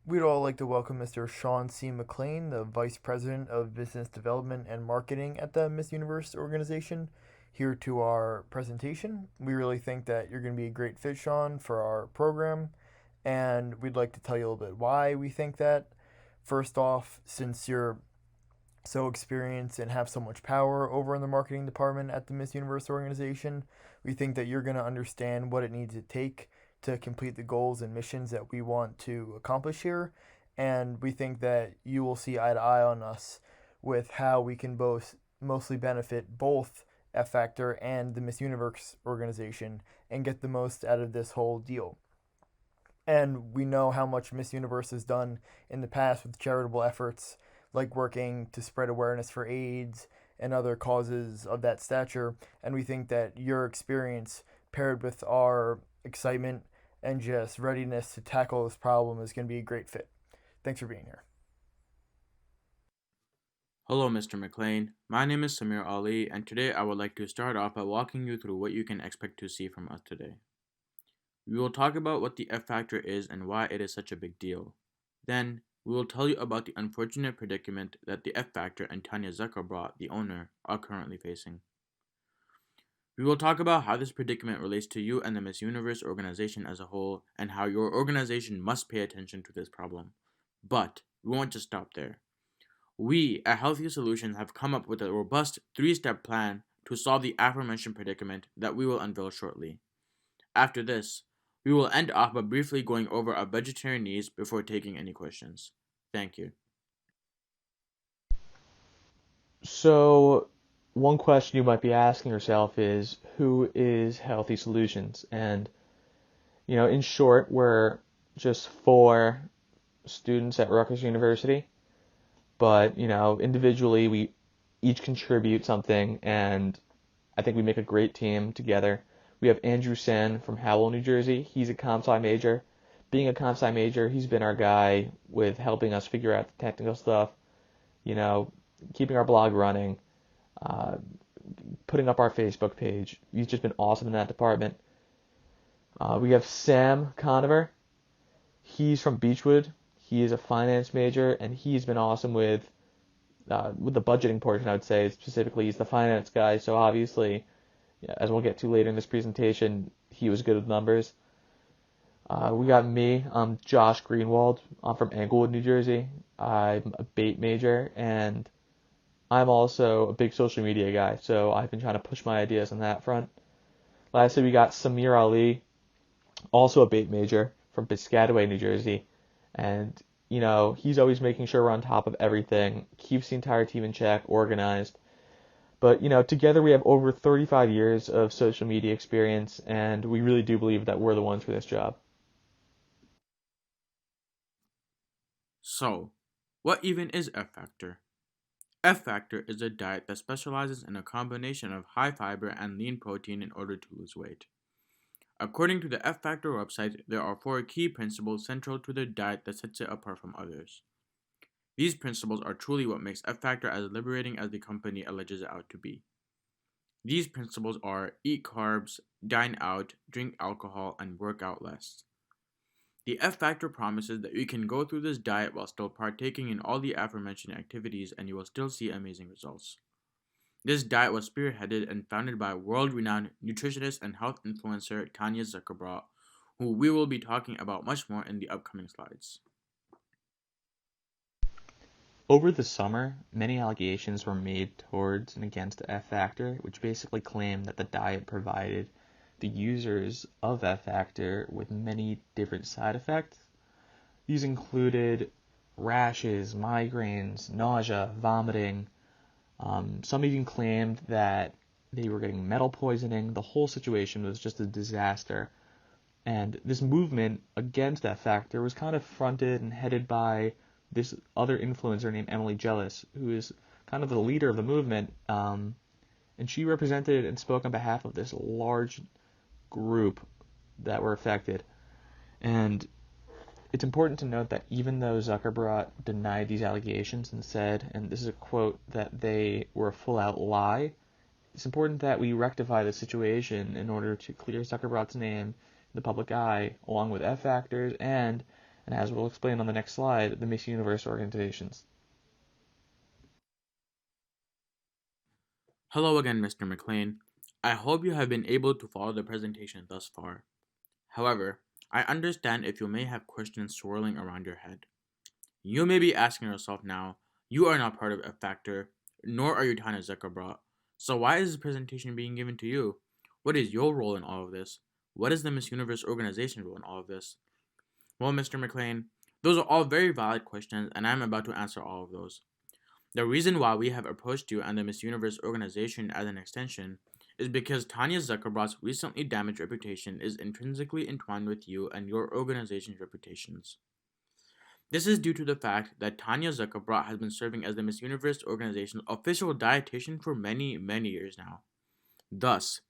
We'd all like to welcome Mr. Sean C. McLean, the Vice President of Business Development and Marketing at the Miss Universe organization, here to our presentation. We really think that you're going to be a great fit, Sean, for our program, and we'd like to tell you a little bit why we think that. First off, since you're so experienced and have so much power over in the marketing department at the Miss Universe organization, we think that you're going to understand what it needs to take to complete the goals and missions that we want to accomplish here. And we think that you will see eye to eye on us with how we can both mostly benefit both F Factor and the Miss Universe organization and get the most out of this whole deal. And we know how much Miss Universe has done in the past with charitable efforts like working to spread awareness for AIDS and other causes of that stature. And we think that your experience paired with our excitement and just readiness to tackle this problem is going to be a great fit. Thanks for being here. Hello, Mr. McLean. My name is Samir Ali, and today I would like to start off by walking you through what you can expect to see from us today. We will talk about what the F factor is and why it is such a big deal. Then, we will tell you about the unfortunate predicament that the F factor and Tanya Zuckerbrot, the owner, are currently facing. We will talk about how this predicament relates to you and the Miss Universe organization as a whole, and how your organization must pay attention to this problem. But we won't just stop there. We at Healthy Solutions have come up with a robust 3-step plan to solve the aforementioned predicament that we will unveil shortly. After this, we will end off by briefly going over our vegetarian needs before taking any questions. Thank you. So, one question you might be asking yourself is, who is Healthy Solutions? And, in short, we're just four students at Rutgers University, but, individually we each contribute something, and I think we make a great team together. We have Andrew Sen from Howell, New Jersey. He's a comp sci major. Being a comp sci major, he's been our guy with helping us figure out the technical stuff, you know, keeping our blog running, uh, putting up our Facebook page. He's just been awesome in that department. We have Sam Conover. He's from Beechwood. He is a finance major, and he's been awesome with the budgeting portion. I would say specifically, he's the finance guy. So obviously, yeah, as we'll get to later in this presentation, he was good with numbers. We got me. I'm Josh Greenwald. I'm from Englewood, New Jersey. I'm a bait major, and I'm also a big social media guy, so I've been trying to push my ideas on that front. Lastly, we got Samir Ali, also a bait major from Piscataway, New Jersey, and he's always making sure we're on top of everything, keeps the entire team in check, organized. But together we have over 35 years of social media experience, and we really do believe that we're the ones for this job. So, what even is F factor? F factor is a diet that specializes in a combination of high fiber and lean protein in order to lose weight. According to the F Factor website, there are 4 key principles central to their diet that sets it apart from others. These principles are truly what makes F Factor as liberating as the company alleges it out to be. These principles are eat carbs, dine out, drink alcohol, and work out less. The F Factor promises that you can go through this diet while still partaking in all the aforementioned activities and you will still see amazing results. This diet was spearheaded and founded by world-renowned nutritionist and health influencer Tanya Zuckerbrot, who we will be talking about much more in the upcoming slides. Over the summer, many allegations were made towards and against F Factor, which basically claimed that the diet provided the users of F Factor with many different side effects. These included rashes, migraines, nausea, vomiting. Some even claimed that they were getting metal poisoning. The whole situation was just a disaster. And this movement against F Factor was kind of fronted and headed by this other influencer named Emily Jealous, who is kind of the leader of the movement. And she represented and spoke on behalf of this large group that were affected. And it's important to note that even though Zuckerbrot denied these allegations and said, and this is a quote, that they were a full-out lie, it's important that we rectify the situation in order to clear Zuckerbrot's name in the public eye, along with F factors, and and as we'll explain on the next slide, the Miss Universe organizations. Hello again, Mr. McLean. I hope you have been able to follow the presentation thus far. However, I understand if you may have questions swirling around your head. You may be asking yourself now, you are not part of F Factor, nor are you Tanya Zuckerbrot. So why is this presentation being given to you? What is your role in all of this? What is the Miss Universe organization role in all of this? Well, Mr. McLean, those are all very valid questions, and I'm about to answer all of those. The reason why we have approached you and the Miss Universe organization as an extension is because Tanya Zuckerbrot's recently damaged reputation is intrinsically entwined with you and your organization's reputations. This is due to the fact that Tanya Zuckerbrot has been serving as the Miss Universe organization's official dietitian for many, many years now. Thus,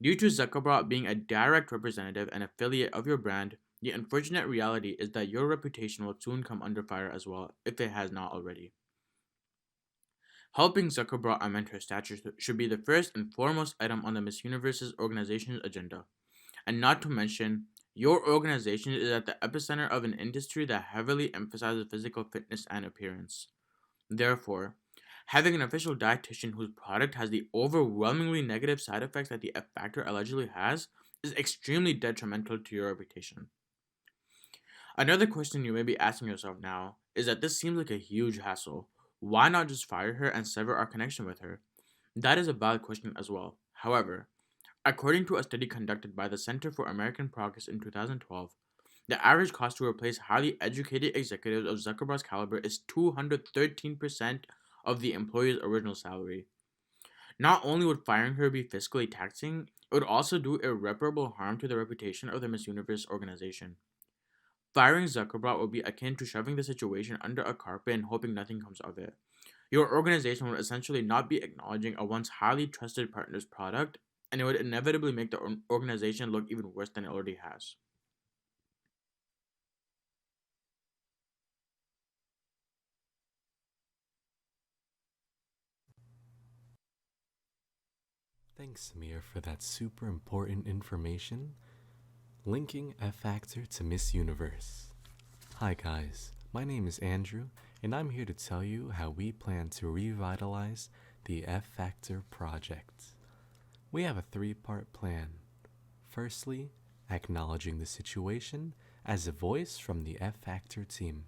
due to Zuckerbrot being a direct representative and affiliate of your brand, the unfortunate reality is that your reputation will soon come under fire as well, if it has not already. Helping Zuckerbrot amend her stature should be the first and foremost item on the Miss Universe's organization's agenda. And not to mention, your organization is at the epicenter of an industry that heavily emphasizes physical fitness and appearance. Therefore, having an official dietitian whose product has the overwhelmingly negative side effects that the F Factor allegedly has is extremely detrimental to your reputation. Another question you may be asking yourself now is that this seems like a huge hassle. Why not just fire her and sever our connection with her? That is a valid question as well. However, according to a study conducted by the Center for American Progress in 2012, the average cost to replace highly educated executives of Zuckerberg's caliber is 213% of the employee's original salary. Not only would firing her be fiscally taxing, it would also do irreparable harm to the reputation of the Miss Universe organization. Firing Zuckerberg would be akin to shoving the situation under a carpet and hoping nothing comes of it. Your organization would essentially not be acknowledging a once highly trusted partner's product, and it would inevitably make the organization look even worse than it already has. Thanks, Samir, for that super important information. Linking F Factor to Miss Universe. Hi guys, my name is Andrew, and I'm here to tell you how we plan to revitalize the F Factor project. We have a 3-part plan. Firstly, acknowledging the situation as a voice from the F Factor team.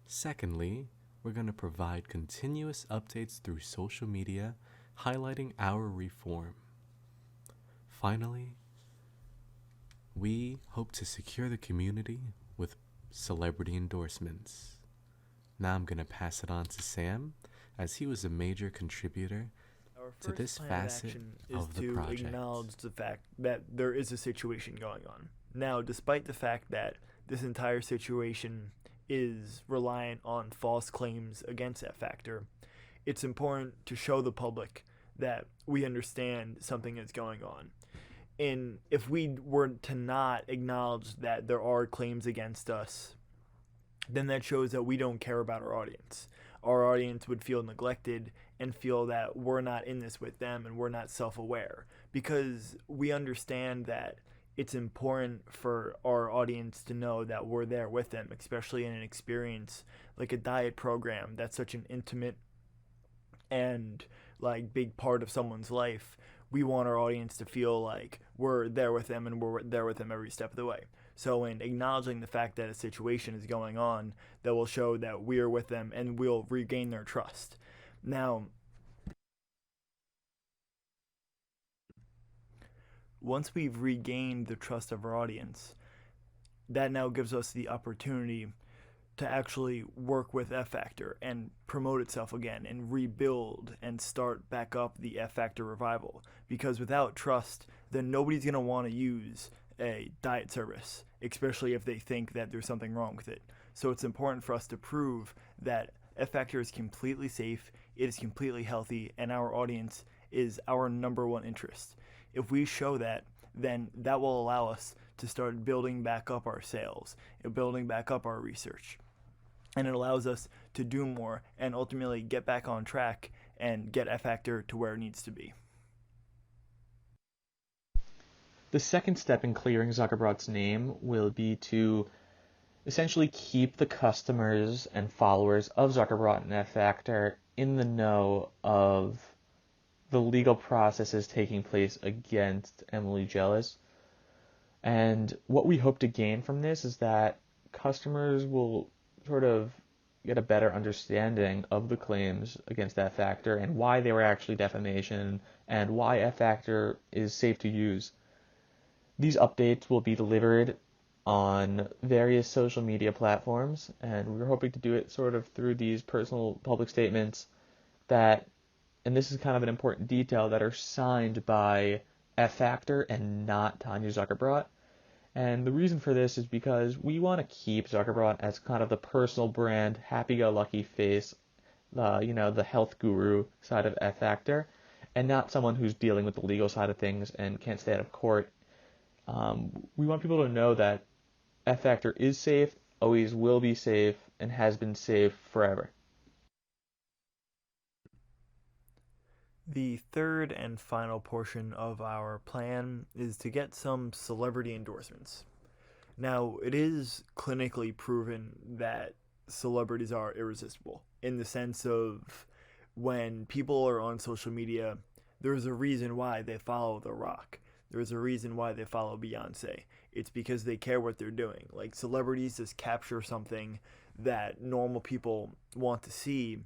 Secondly, we're going to provide continuous updates through social media highlighting our reform. Finally, we hope to secure the community with celebrity endorsements. Now I'm going to pass it on to Sam, as he was a major contributor to this facet of the project. To acknowledge the fact that there is a situation going on. Now, despite the fact that this entire situation is reliant on false claims against F Factor, it's important to show the public that we understand something is going on. And if we were to not acknowledge that there are claims against us, then that shows that we don't care about our audience. Our audience would feel neglected and feel that we're not in this with them and we're not self-aware, because we understand that it's important for our audience to know that we're there with them, especially in an experience like a diet program that's such an intimate and like big part of someone's life. We want our audience to feel like we're there with them and we're there with them every step of the way. So in acknowledging the fact that a situation is going on, that will show that we're with them and we'll regain their trust. Now, once we've regained the trust of our audience, that now gives us the opportunity to actually work with F Factor and promote itself again and rebuild and start back up the F Factor revival. Because without trust, then nobody's going to want to use a diet service, especially if they think that there's something wrong with it. So it's important for us to prove that F Factor is completely safe, it is completely healthy, and our audience is our number one interest. If we show that, then that will allow us to start building back up our sales and building back up our research. And it allows us to do more and ultimately get back on track and get F Factor to where it needs to be. The second step in clearing Zuckerbrot's name will be to essentially keep the customers and followers of Zuckerbrot and F Factor in the know of the legal processes taking place against Emily Jealous. And what we hope to gain from this is that customers will sort of get a better understanding of the claims against F Factor and why they were actually defamation and why F Factor is safe to use. These updates will be delivered on various social media platforms, and we're hoping to do it sort of through these personal public statements that, and this is kind of an important detail, that are signed by F Factor and not Tanya Zuckerbrot. And the reason for this is because we want to keep Zuckerbrot as kind of the personal brand, happy-go-lucky face, the health guru side of F Factor, and not someone who's dealing with the legal side of things and can't stay out of court. We want people to know that F Factor is safe, always will be safe, and has been safe forever. The third and final portion of our plan is to get some celebrity endorsements. Now, it is clinically proven that celebrities are irresistible in the sense of when people are on social media, there's a reason why they follow The Rock. There's a reason why they follow Beyonce. It's because they care what they're doing. Like, celebrities just capture something that normal people want to see,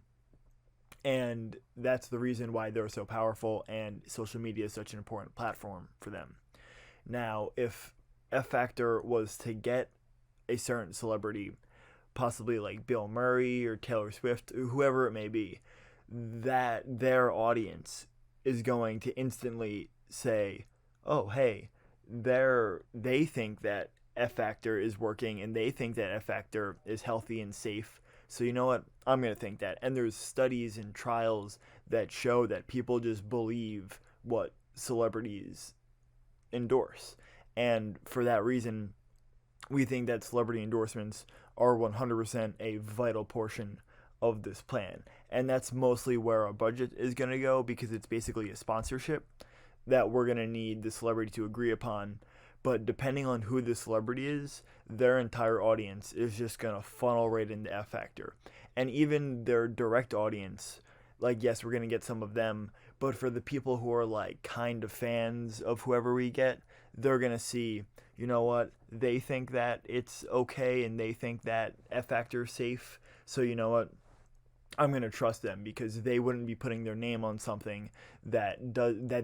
and that's the reason why they're so powerful and social media is such an important platform for them. Now, if F Factor was to get a certain celebrity, possibly like Bill Murray or Taylor Swift, or whoever it may be, that their audience is going to instantly say, oh, hey, they think that F Factor is working and they think that F Factor is healthy and safe. So you know what? I'm going to think that. And there's studies and trials that show that people just believe what celebrities endorse. And for that reason, we think that celebrity endorsements are 100% a vital portion of this plan. And that's mostly where our budget is going to go, because it's basically a sponsorship that we're going to need the celebrity to agree upon. But depending on who the celebrity is, their entire audience is just going to funnel right into F Factor. And even their direct audience, like, yes, we're going to get some of them, but for the people who are like kind of fans of whoever we get, they're going to see, you know what, they think that it's okay and they think that F Factor is safe. So you know what, I'm going to trust them, because they wouldn't be putting their name on something that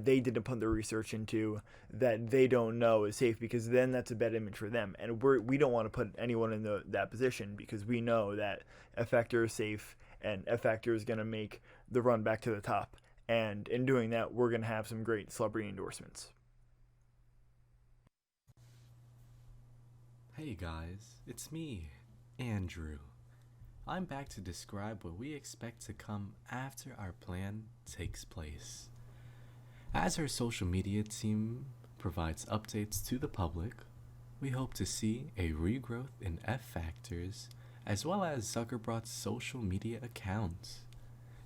they didn't put their research into, that they don't know is safe, because then that's a bad image for them. And we don't want to put anyone in that position, because we know that F Factor is safe and F Factor is going to make the run back to the top. And in doing that, we're going to have some great celebrity endorsements. Hey guys, it's me, Andrew. I'm back to describe what we expect to come after our plan takes place. As our social media team provides updates to the public, we hope to see a regrowth in F Factors as well as Zuckerbrot's social media accounts.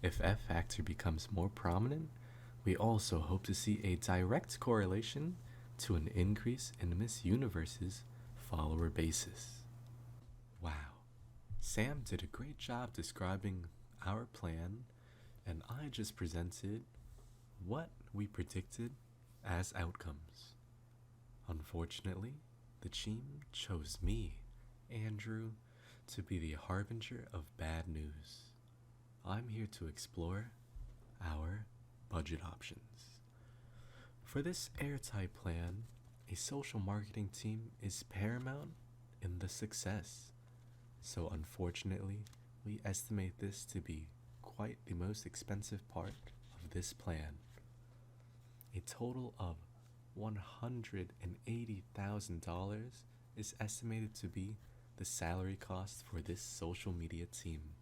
If F Factor becomes more prominent, we also hope to see a direct correlation to an increase in Miss Universe's follower basis. Wow. Sam did a great job describing our plan, and I just presented what we predicted as outcomes. Unfortunately, the team chose me, Andrew, to be the harbinger of bad news. I'm here to explore our budget options. For this airtight plan, a social marketing team is paramount in the success. So unfortunately, we estimate this to be quite the most expensive part of this plan. A total of $180,000 is estimated to be the salary cost for this social media team.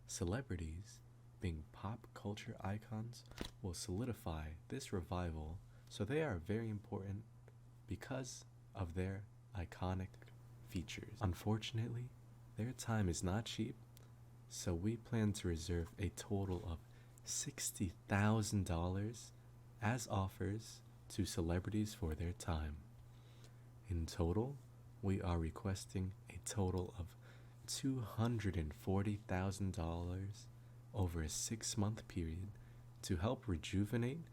Celebrities, being pop culture icons, will solidify this revival, so they are very important because of their iconic features. Unfortunately, their time is not cheap, so we plan to reserve a total of $60,000 as offers to celebrities for their time. In total, we are requesting a total of $240,000 over a 6-month period to help rejuvenate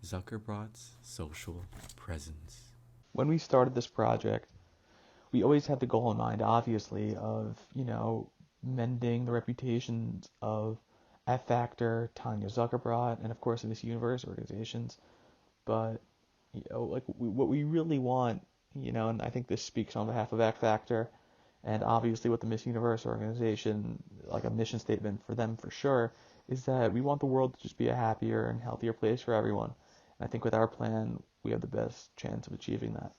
Zuckerbrot's social presence. When we started this project, we always had the goal in mind, obviously, of, mending the reputations of F Factor, Tanya Zuckerbrot, and of course the Miss Universe organizations. But, what we really want, and I think this speaks on behalf of F Factor, and obviously with the Miss Universe organization, like a mission statement for them for sure, is that we want the world to just be a happier and healthier place for everyone. And I think with our plan, we have the best chance of achieving that.